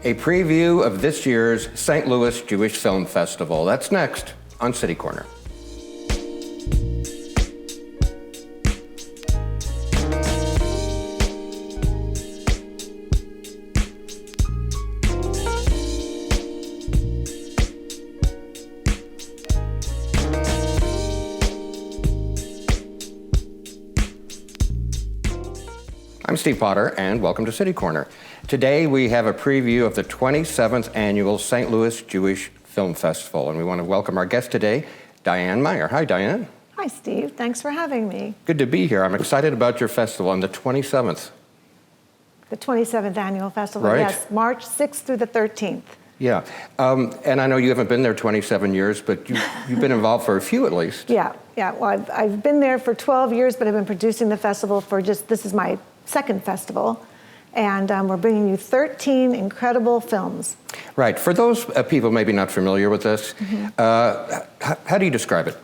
a preview of this year's St. Louis Jewish Film Festival. That's next on City Corner. I'm Steve Potter, and welcome to City Corner. Today we have a preview of the 27th Annual St. Louis Jewish Film Festival, and we want to welcome our guest today, Diane Meyer. Hi, Diane. Hi, Steve. Thanks for having me. Good to be here. I'm excited about your festival on the 27th. The 27th Annual Festival, right. Yes, March 6th through the 13th. Yeah, and I know you haven't been there 27 years, but you've been involved for a few at least. Yeah. Well, I've been there for 12 years, but I've been producing the festival for this is my second festival, and we're bringing you 13 incredible films. Right. For those people maybe not familiar with this, how do you describe it?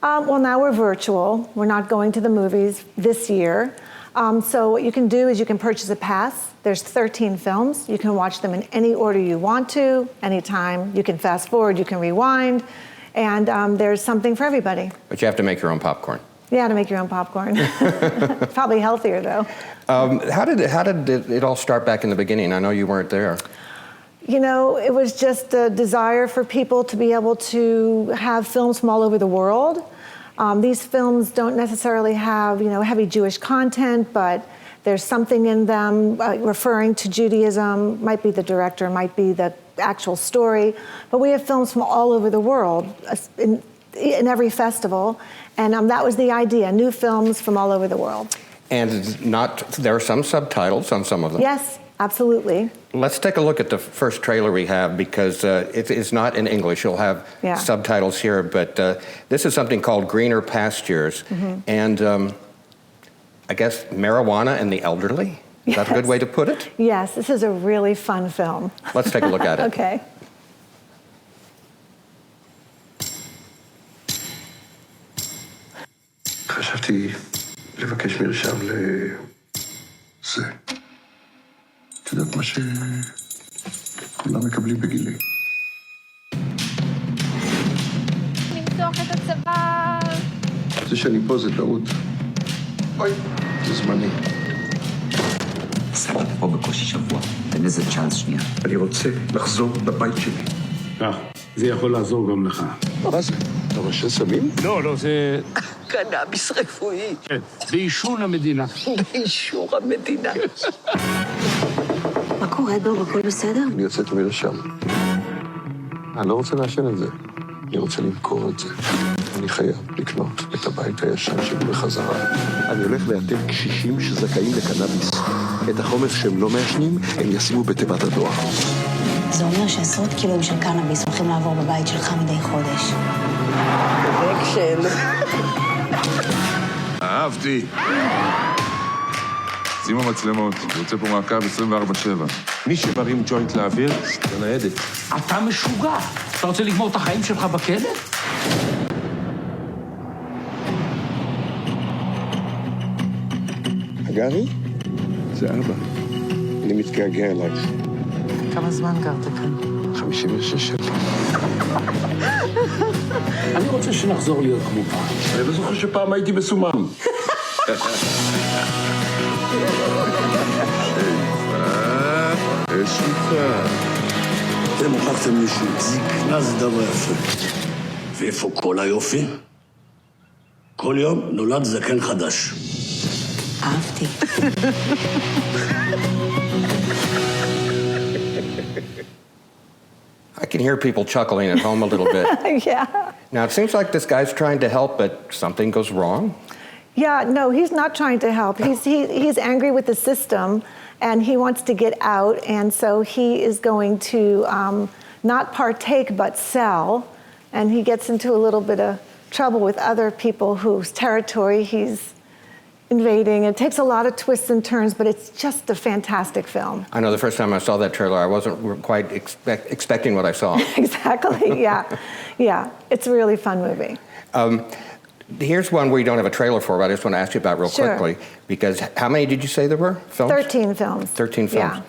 Well, now we're virtual. We're not going to the movies this year. So what you can do is you can purchase a pass. There's 13 films. You can watch them in any order you want to, anytime. You can fast forward, you can rewind, and there's something for everybody. But you have to make your own popcorn. Yeah, to make your own popcorn. Probably healthier, though. How did it all start back in the beginning? I know you weren't there. You know, it was just a desire for people to be able to have films from all over the world. These films don't necessarily have, heavy Jewish content, but there's something in them referring to Judaism. Might be the director, might be the actual story. But we have films from all over the world in every festival. And that was the idea, new films from all over the world. And there are some subtitles on some of them. Yes, absolutely. Let's take a look at the first trailer we have, because it's not in English. You'll have subtitles here, but this is something called Greener Pastures. Mm-hmm. And I guess marijuana and the elderly? Is that a good way to put it? Yes, this is a really fun film. Let's take a look at it. Okay. חשבתי לבקש מרשם לזה. את יודעת מה שכולם מקבלים בגילי. למתוח את הצוואר. זה שאני פה זה טעות. אוי, זה זמני. סבבה פה בקושי שבוע. תן איזה צ'אנס שנייה. אני רוצה לחזור לבית שלי. זה יכול לעזור גם לך. מה זה? אתה ראשי סמים? לא, זה... קנאביס רפואי. כן, באישור המדינה. באישור המדינה. מה קורה, דוב? הכל בסדר? אני יוצאת מרשם. אני לא רוצה לעשן את זה. אני רוצה למכור את זה. אני חייב לקנות את הבית הישן שלי בחזרה. אני הולך לאתר קשישים שזכאים לקנאביס. את החומר שהם לא מעשנים, הם ישימו בתיבת הדואר. זה אומר שעשרות קילוים של קנאביס הולכים לעבור בבית שלך מדי חודש. אקשן. אהבתי. שימו מצלמות, יוצא פה מעקב 24/7. מי שמרים ג'וינט לאוויר, זה ניידת. אתה משוגע. אתה רוצה לגמור את החיים שלך בכלא? הגרי? זה אבא. אני מתגעגע אלייך. כמה זמן גרת כאן? 56 שנים. אני רוצה שנחזור להיות כמו פעם. אני לא זוכר שפעם הייתי מסומם. אתם הוכחתם לי שזקנה זה דבר יפה. ואיפה כל היופי? כל יום נולד זקן חדש. אהבתי. I can hear people chuckling at home a little bit. Yeah. Now, it seems like this guy's trying to help, but something goes wrong. Yeah, no, he's not trying to help. He's angry with the system, and he wants to get out, and so he is going to not partake but sell, and he gets into a little bit of trouble with other people whose territory he's invading. It takes a lot of twists and turns, but it's just a fantastic film. I know the first time I saw that trailer, I wasn't quite expecting what I saw. Exactly, yeah. Yeah, it's a really fun movie. Here's one we don't have a trailer for, but I just want to ask you about real quickly, because how many did you say there were? Films? 13 films. 13 films. Yeah.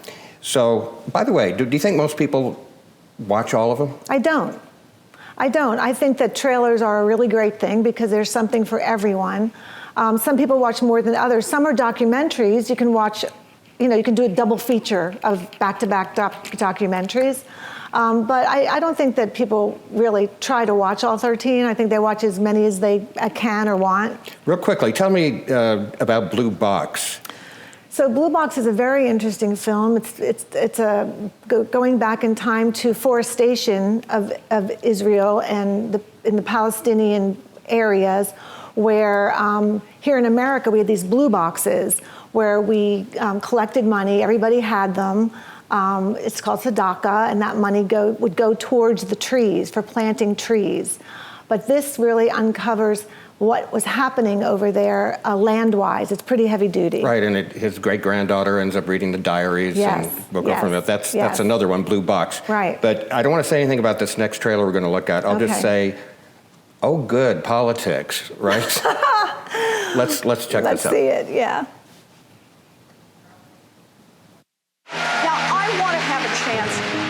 So, by the way, do you think most people watch all of them? I don't. I think that trailers are a really great thing because there's something for everyone. Some people watch more than others. Some are documentaries. You can watch, you can do a double feature of back-to-back documentaries. But I don't think that people really try to watch all 13. I think they watch as many as they can or want. Real quickly, tell me about Blue Box. So Blue Box is a very interesting film. It's going back in time to forestation of Israel and in the Palestinian areas, where here in America we had these blue boxes where we collected money. Everybody had them. It's called tzedakah, and that money would go towards the trees for planting trees. But this really uncovers what was happening over there land-wise. It's pretty heavy duty. Right, and his great-granddaughter ends up reading the diaries. Yes, And we'll go from there. That's another one, Blue Box. Right. But I don't want to say anything about this next trailer we're going to look at. I'll just say, oh, good, politics, right? Let's check this out. Let's see it, yeah.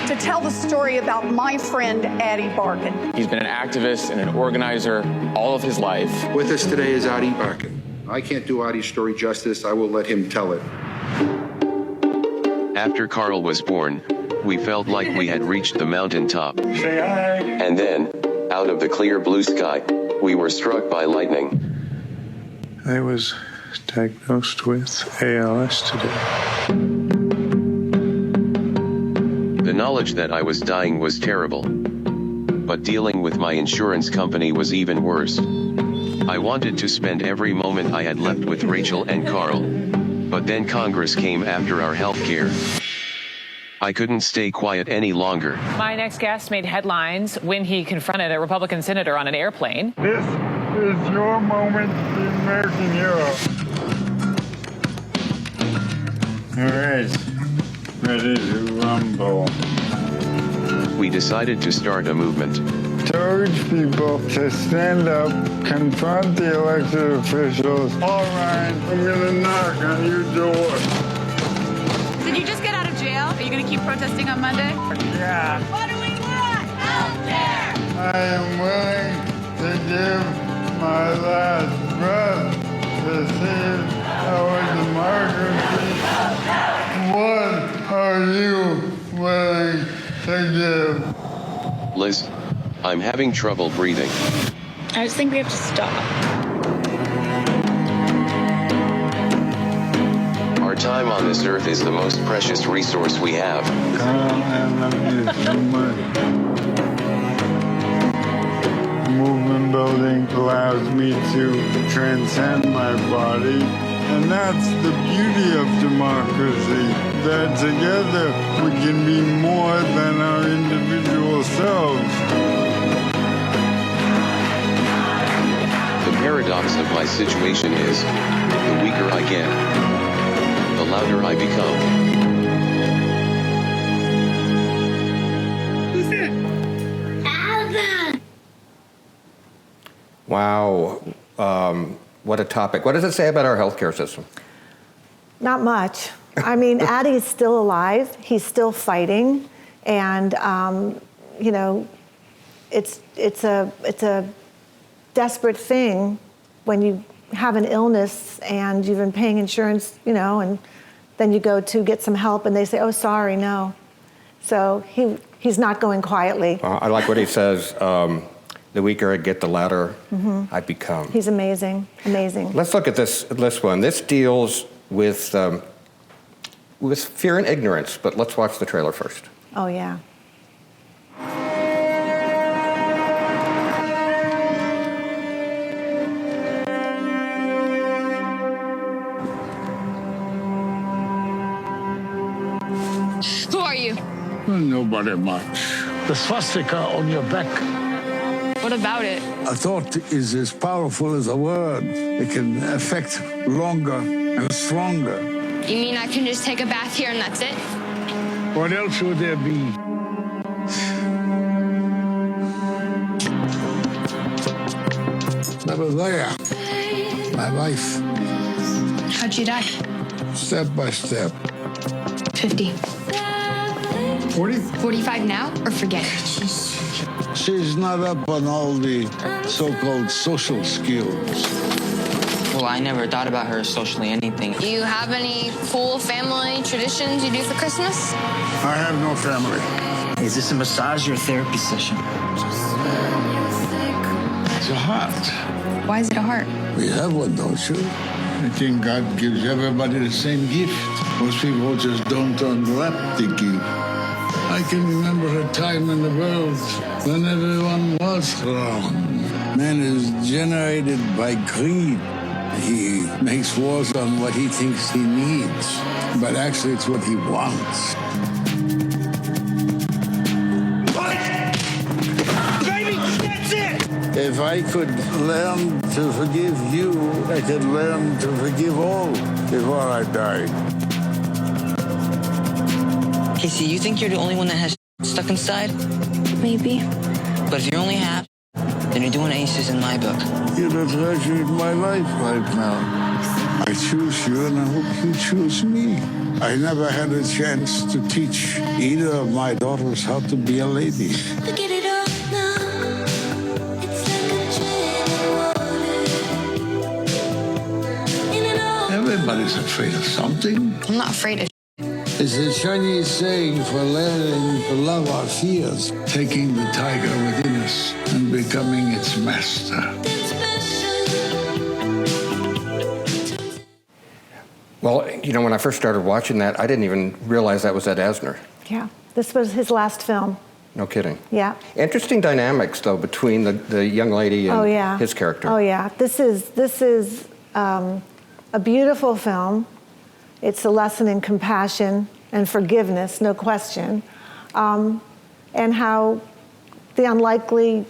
To tell the story about my friend Addie Barkin. He's been an activist and an organizer all of his life. With us today is Addie Barkin. I can't do Addie's story justice. I will let him tell it. After Carl was born, we felt like we had reached the mountaintop. Say hi. And then, out of the clear blue sky, we were struck by lightning. I was diagnosed with ALS today. The knowledge that I was dying was terrible. But dealing with my insurance company was even worse. I wanted to spend every moment I had left with Rachel and Carl. But then Congress came after our health care. I couldn't stay quiet any longer. My next guest made headlines when he confronted a Republican senator on an airplane. This is your moment, the American hero. All right. Ready to rumble. We decided to start a movement. To urge people to stand up, confront the elected officials. All right, I'm gonna knock on your door. Did you just get out of jail? Are you going to keep protesting on Monday? Yeah. What do we want? Healthcare! I am willing to give my last breath to save our democracy. What are you willing to give? Liz, I'm having trouble breathing. I just think we have to stop. Our time on this earth is the most precious resource we have. I love you so much. Movement building allows me to transcend my body. And that's the beauty of democracy, that together we can be more than our individual selves. The paradox of my situation is, the weaker I get, the louder I become. Who's it? Alvin! Wow. What a topic. What does it say about our healthcare system? Not much. I mean, Addie's still alive. He's still fighting. And, it's a desperate thing when you have an illness and you've been paying insurance, and then you go to get some help and they say, oh, sorry, no. So he's not going quietly. I like what he says. The weaker I get, the louder I become. He's amazing, amazing. Let's look at this one. This deals with fear and ignorance, but let's watch the trailer first. Oh, yeah. Who are you? Nobody much. The swastika on your back. What about it? A thought is as powerful as a word. It can affect longer and stronger. You mean I can just take a bath here and that's it? What else would there be? I was there. My life. How'd you die? Step by step. 50. 40? 45 now or forget it? She's not up on all the so-called social skills. Well, I never thought about her socially anything. Do you have any cool family traditions you do for Christmas? I have no family. Is this a massage or therapy session? It's a heart. Why is it a heart? We have one, don't you? I think God gives everybody the same gift. Most people just don't unwrap the gift. I can remember a time in the world when everyone was around. Man is generated by greed. He makes wars on what he thinks he needs, but actually it's what he wants. Baby, that's it! If I could learn to forgive you, I could learn to forgive all before I die. Casey, you think you're the only one that has stuck inside? Maybe. But if you're only half, then you're doing aces in my book. You're the treasure in my life right now. I choose you and I hope you choose me. I never had a chance to teach either of my daughters how to be a lady. Everybody's afraid of something. I'm not afraid of It's a Chinese saying for learning to love our fears, taking the tiger within us and becoming its master. Well, you know, when I first started watching that, I didn't even realize that was Ed Asner. Yeah, this was his last film. No kidding. Yeah. Interesting dynamics, though, between the young lady and his character. Oh yeah, this is a beautiful film. It's a lesson in compassion and forgiveness, no question, and how the unlikely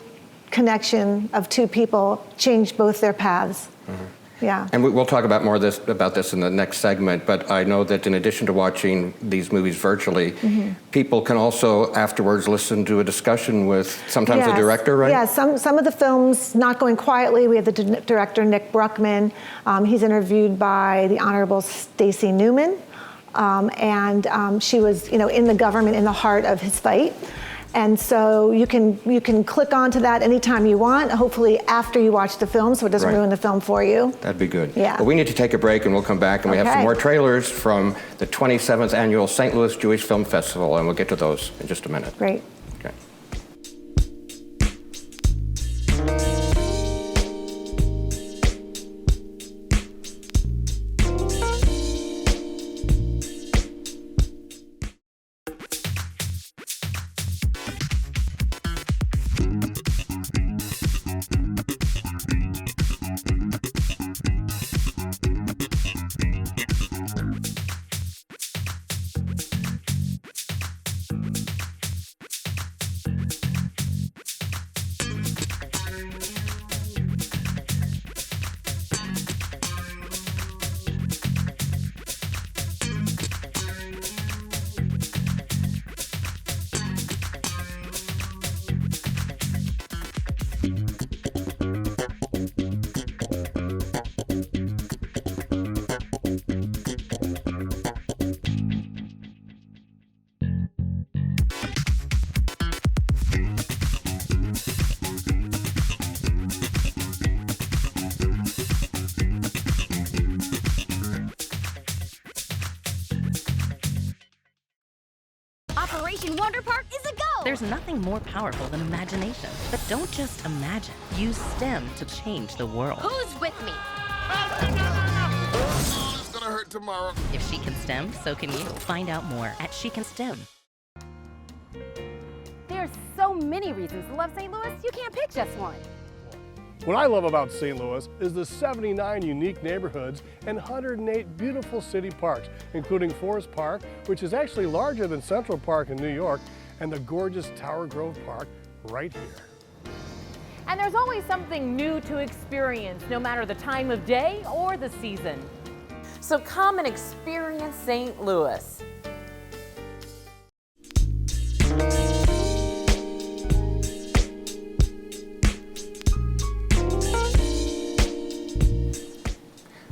connection of two people changed both their paths. Mm-hmm. Yeah. And we'll talk about more about this in the next segment, but I know that in addition to watching these movies virtually, people can also afterwards listen to a discussion with sometimes the director, right? Yeah, some of the films, Not Going Quietly, we have the director Nick Bruckman. He's interviewed by the Honorable Stacey Newman, and she was, in the government in the heart of his fight. And so you can click onto that anytime you want, hopefully after you watch the film, so it doesn't ruin the film for you. That'd be good. Yeah. But we need to take a break, and we'll come back, and we have some more trailers from the 27th Annual St. Louis Jewish Film Festival, and we'll get to those in just a minute. Great. Okay. Operation Wonder Park is a go! There's nothing more powerful than imagination. But don't just imagine. Use STEM to change the world. Who's with me? It's gonna hurt tomorrow. If she can STEM, so can you. Find out more at She Can STEM. There's so many reasons to love St. Louis, you can't pick just one. What I love about St. Louis is the 79 unique neighborhoods and 108 beautiful city parks, including Forest Park, which is actually larger than Central Park in New York, and the gorgeous Tower Grove Park right here. And there's always something new to experience, no matter the time of day or the season. So come and experience St. Louis.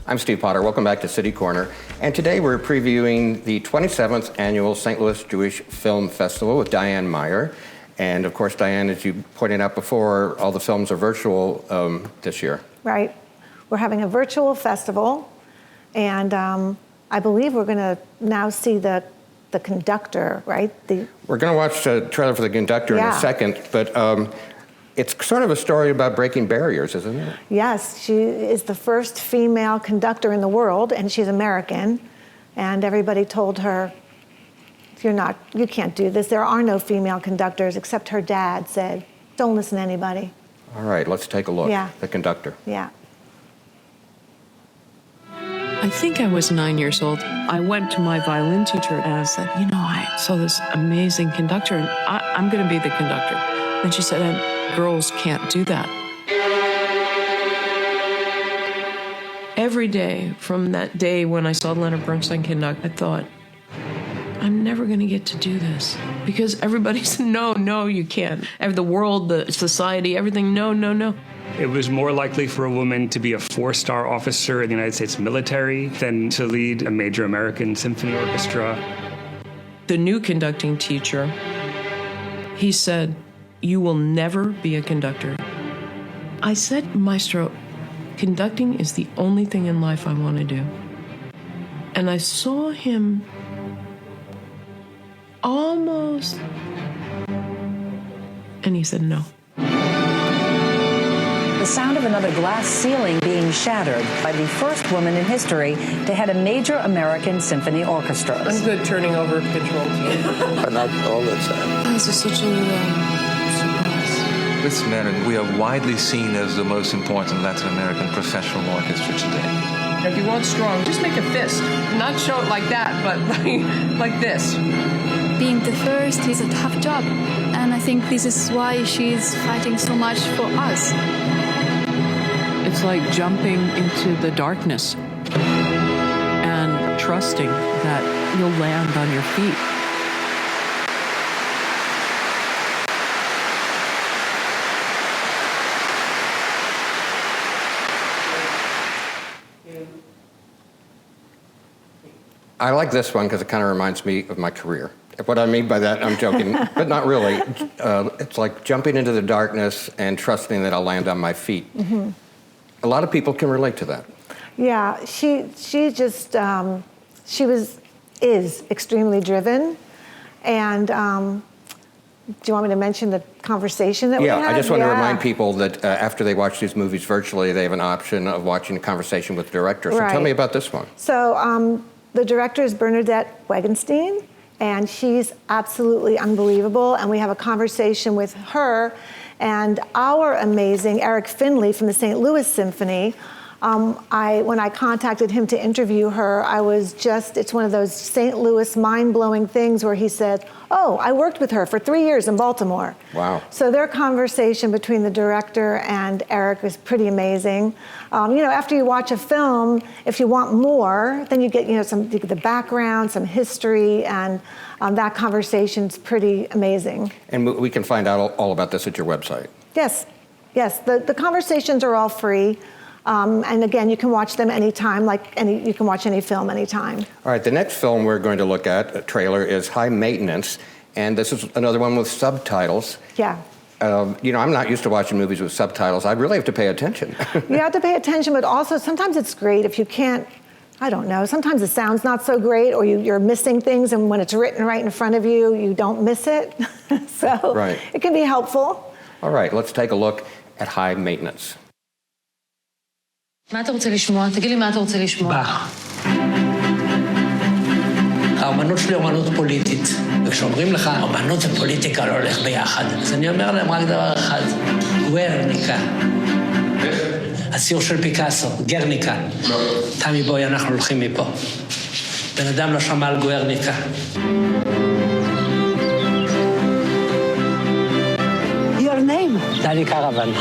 I'm Steve Potter. Welcome back to City Corner. And today we're previewing the 27th Annual St. Louis Jewish Film Festival with Diane Meyer. And of course, Diane, as you pointed out before, all the films are virtual this year. Right. We're having a virtual festival, and I believe we're going to now see the conductor, right? We're going to watch the trailer for the conductor in a second, but it's sort of a story about breaking barriers, isn't it? Yes, she is the first female conductor in the world, and she's American. And everybody told her, you can't do this. There are no female conductors, except her dad said, don't listen to anybody. All right, let's take a look. Yeah. The conductor. Yeah. I think I was 9 years old. I went to my violin teacher and I said, I saw this amazing conductor and I'm going to be the conductor. And she said, girls can't do that. Every day from that day when I saw Leonard Bernstein conduct, I thought, I'm never going to get to do this. Because everybody said, no, you can't. The world, the society, everything, no. It was more likely for a woman to be a 4-star officer in the United States military than to lead a major American symphony orchestra. The new conducting teacher, he said, you will never be a conductor. I said, Maestro, conducting is the only thing in life I want to do. And I saw him almost, and he said no. The sound of another glass ceiling being shattered by the first woman in history to head a major American symphony orchestra. I'm good turning over control to you. Not all the time. This is such a This man, we are widely seen as the most important Latin American professional orchestra today. If you want strong, just make a fist. Not show it like that, but like this. Being the first is a tough job, and I think this is why she's fighting so much for us. It's like jumping into the darkness and trusting that you'll land on your feet. I like this one because it kind of reminds me of my career. What I mean by that, I'm joking, but not really. It's like jumping into the darkness and trusting that I'll land on my feet. Mm-hmm. A lot of people can relate to that. Yeah, she is extremely driven. And do you want me to mention the conversation that we had? Yeah, I just want to remind people that after they watch these movies virtually, they have an option of watching a conversation with the director. So tell me about this one. So the director is Bernadette Wegenstein, and she's absolutely unbelievable. And we have a conversation with her and our amazing Eric Finley from the St. Louis Symphony. When I contacted him to interview her, it's one of those St. Louis mind-blowing things where he said, oh, I worked with her for 3 years in Baltimore. Wow. So their conversation between the director and Eric was pretty amazing. After you watch a film, if you want more, then you get, the background, some history, and that conversation's pretty amazing. And we can find out all about this at your website. Yes. The conversations are all free. And again, you can watch them anytime, you can watch any film anytime. All right, the next film we're going to look at, a trailer, is High Maintenance, and this is another one with subtitles. Yeah. I'm not used to watching movies with subtitles. I really have to pay attention. You have to pay attention, but also sometimes it's great if you can't, I don't know, sometimes the sound's not so great or you're missing things, and when it's written right in front of you, you don't miss it. So it can be helpful. All right, let's take a look at High Maintenance. מה אתה רוצה לשמוע? תגיד לי מה אתה רוצה לשמוע. האמנות שלי אומנות פוליטית, וכשאומרים לך, אמנות ופוליטיקה לא הולך ביחד, אז אני אומר להם רק דבר אחד, גוארניקה. הציור של פיקאסו, גרניקה. תמי בואי, אנחנו הולכים מפה. בן אדם לא שמע על גוארניקה. Your name? דני קרוון.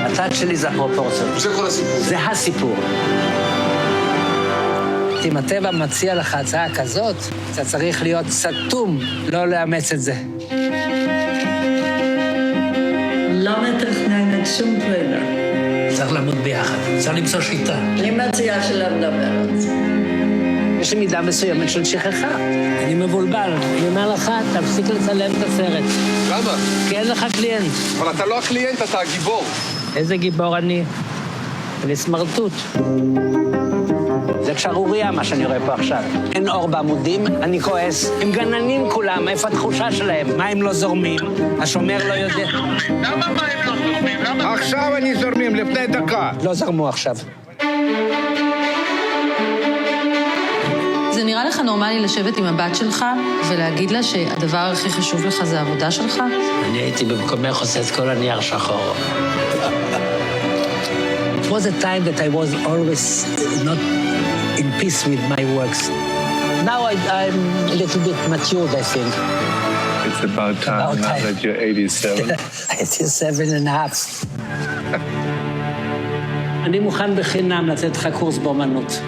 הצד שלי זה הפרופורציות. זה כל הסיפור. זה הסיפור. אם הטבע מציע לך הצעה כזאת, אתה צריך להיות סתום, לא לאמץ את זה. לא מתכננת שום טריילר. צריך לעמוד ביחד, צריך למצוא שיטה. אני מציעה שלא מדברת. יש לי מידה מסוימת של שכחה. אני מבולבל. אני אומר לך, תפסיק לצלם את הסרט. למה? כי אין לך קליינט. אבל אתה לא הקליינט, אתה הגיבור. איזה גיבור אני? אני סמרטוט. זה שערורייה מה שאני רואה פה עכשיו. אין אור בעמודים, אני כועס. הם גננים כולם, איפה התחושה שלהם? מים לא זורמים, השומר לא יודע. למה מים לא זורמים? עכשיו אני זורמים, לפני דקה. לא זרמו עכשיו. זה נראה לך נורמלי לשבת עם הבת שלך ולהגיד לה שהדבר הכי חשוב לך זה העבודה שלך? אני הייתי במקומך עושה את כל הנייר שחור. It was a time that I was always not in peace with my works. Now I'm a little bit matured, I think. It's about time now that you're 87. 87 and a half. אני מוכן בחינם לתת לך קורס באמנות.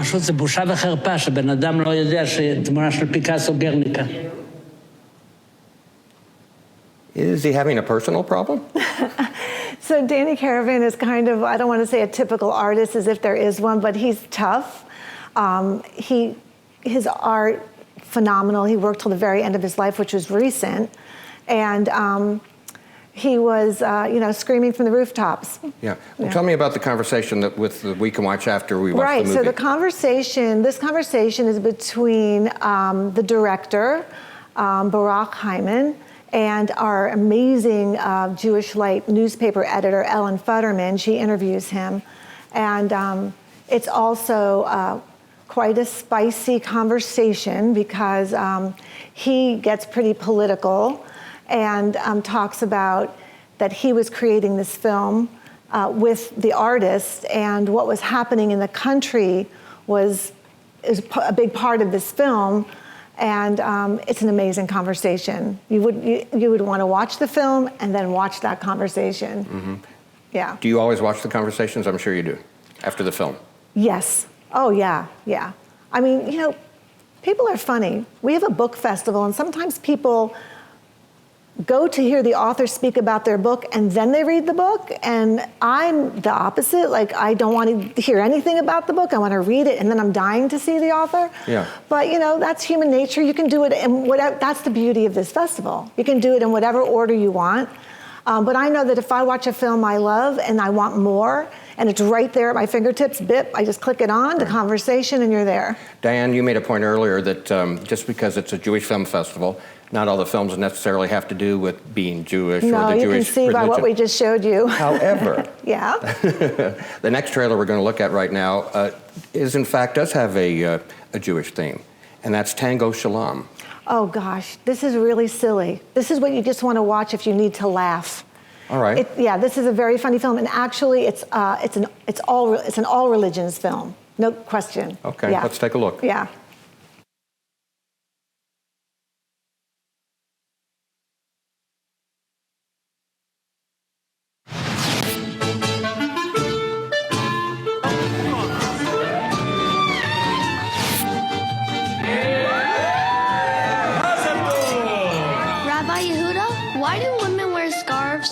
פשוט זה בושה וחרפה שבן אדם לא יודע שתמונה של פיקאסו גרניקה. Is he having a personal problem? So Danny Caravan is kind of, I don't want to say a typical artist as if there is one, but he's tough. His art, phenomenal. He worked till the very end of his life, which was recent. And he was, screaming from the rooftops. Yeah. Well, tell me about the conversation with the We Can Watch after we watch the movie. Right. So this conversation is between the director, Barak Hyman, and our amazing Jewish Light newspaper editor, Ellen Futterman. She interviews him. And it's also quite a spicy conversation because he gets pretty political and talks about that he was creating this film with the artist, and what was happening in the country is a big part of this film. And it's an amazing conversation. You would want to watch the film and then watch that conversation. Mm-hmm. Yeah. Do you always watch the conversations? I'm sure you do. After the film. Yes. Oh yeah. I mean, people are funny. We have a book festival, and sometimes people go to hear the author speak about their book and then they read the book, and I'm the opposite. Like, I don't want to hear anything about the book. I want to read it, and then I'm dying to see the author. Yeah. But that's human nature. You can do it in whatever. That's the beauty of this festival. You can do it in whatever order you want. But I know that if I watch a film I love and I want more, and it's right there at my fingertips, bip, I just click it on, the conversation, and you're there. Diane, you made a point earlier that just because it's a Jewish film festival, not all the films necessarily have to do with being Jewish or the Jewish religion. No, you can see by what we just showed you. However, yeah. The next trailer we're going to look at right now does have a Jewish theme, and that's Tango Shalom. Oh gosh, this is really silly. This is what you just want to watch if you need to laugh. All right. This is a very funny film, and actually, it's an all religions film, no question. Okay, let's take a look. Yeah.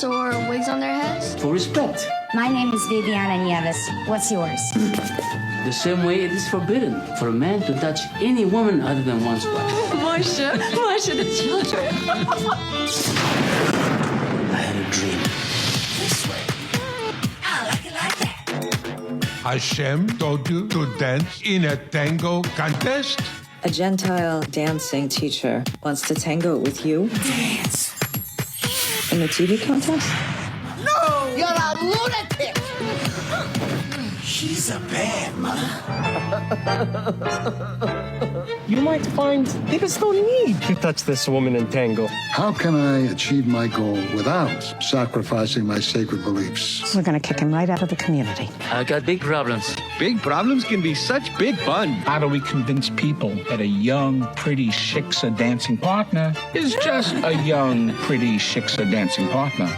Or wigs on their heads? For respect. My name is Viviana Nieves. What's yours? The same way it is forbidden for a man to touch any woman other than one's wife. Moshe, the children. I had a dream. This way. I like it like that. Hashem told you to dance in a tango contest? A Gentile dancing teacher wants to tango with you? Dance. In the TV contest? No, you're a lunatic. She's a bad mother. You might find there is no need to touch this woman in tango. How can I achieve my goal without sacrificing my sacred beliefs? We're going to kick him right out of the community. I got big problems. Big problems can be such big fun. How do we convince people that a young, pretty, shiksa dancing partner is just a young, pretty, shiksa dancing partner?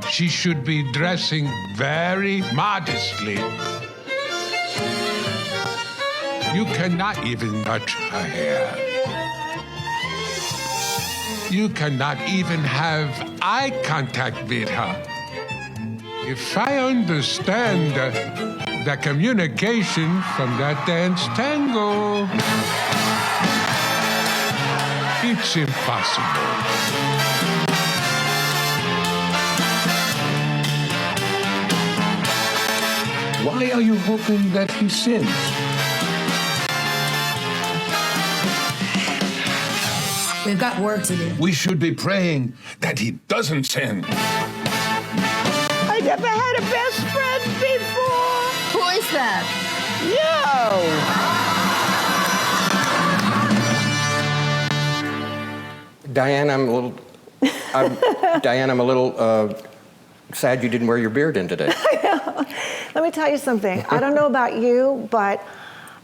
She should be dressing very modestly. You cannot even touch her hair. You cannot even have eye contact with her. If I understand the communication from that dance tango, it's impossible. Why are you hoping that he sins? We've got work to do. We should be praying that he doesn't sin. I never had a best friend before. Who is that? You. Diane, I'm a little sad you didn't wear your beard in today. I know. Let me tell you something. I don't know about you, but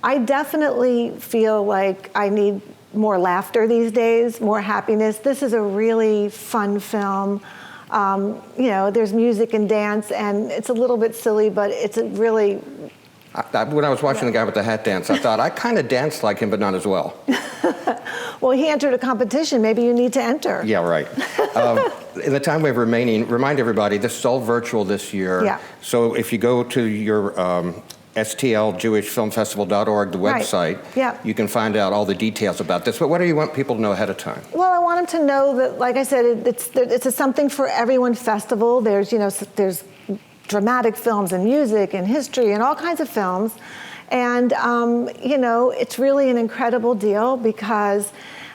I definitely feel like I need more laughter these days, more happiness. This is a really fun film. There's music and dance, and it's a little bit silly, but it's a really... When I was watching the guy with the hat dance, I thought, I kind of danced like him, but not as well. Well, he entered a competition. Maybe you need to enter. Yeah, right. In the time we have remaining, remind everybody, this is all virtual this year. Yeah. So if you go to your stljewishfilmfestival.org, the website, you can find out all the details about this. But what do you want people to know ahead of time? Well, I want them to know that, like I said, it's a Something for Everyone festival. There's dramatic films and music and history and all kinds of films. And, it's really an incredible deal because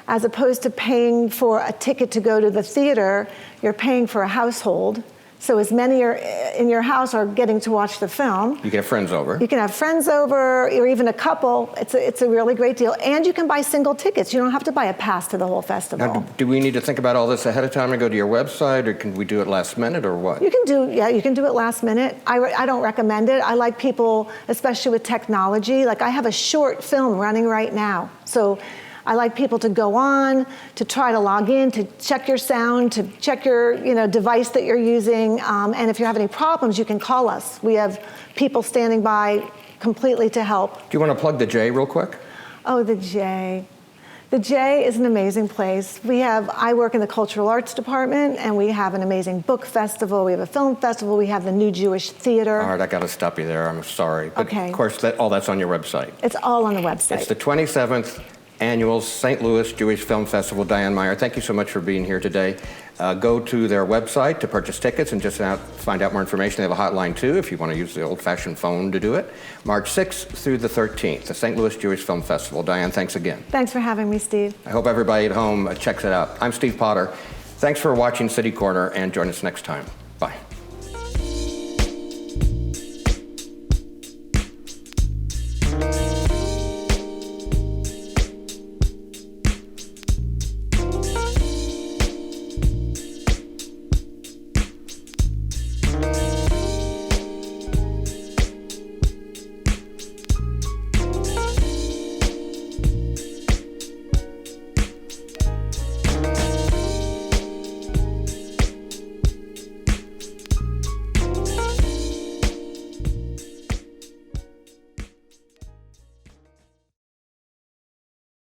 as opposed to paying for a ticket to go to the theater, you're paying for a household. So as many in your house are getting to watch the film. You can have friends over. You can have friends over, or even a couple. It's a really great deal. And you can buy single tickets. You don't have to buy a pass to the whole festival. Now, do we need to think about all this ahead of time and go to your website, or can we do it last minute, or what? You can do it last minute. I don't recommend it. I like people, especially with technology. Like I have a short film running right now. So I like people to go on, to try to log in, to check your sound, to check your device that you're using. And if you have any problems, you can call us. We have people standing by completely to help. Do you want to plug the J real quick? Oh, the J. The J is an amazing place. I work in the Cultural Arts Department, and we have an amazing book festival. We have a film festival. We have the New Jewish Theater. All right, I got to stop you there. I'm sorry. But okay. Of course, all that's on your website. It's all on the website. It's the 27th Annual St. Louis Jewish Film Festival. Diane Meyer, thank you so much for being here today. Go to their website to purchase tickets and just find out more information. They have a hotline too if you want to use the old-fashioned phone to do it. March 6th through the 13th, the St. Louis Jewish Film Festival. Diane, thanks again. Thanks for having me, Steve. I hope everybody at home checks it out. I'm Steve Potter. Thanks for watching City Corner, and join us next time.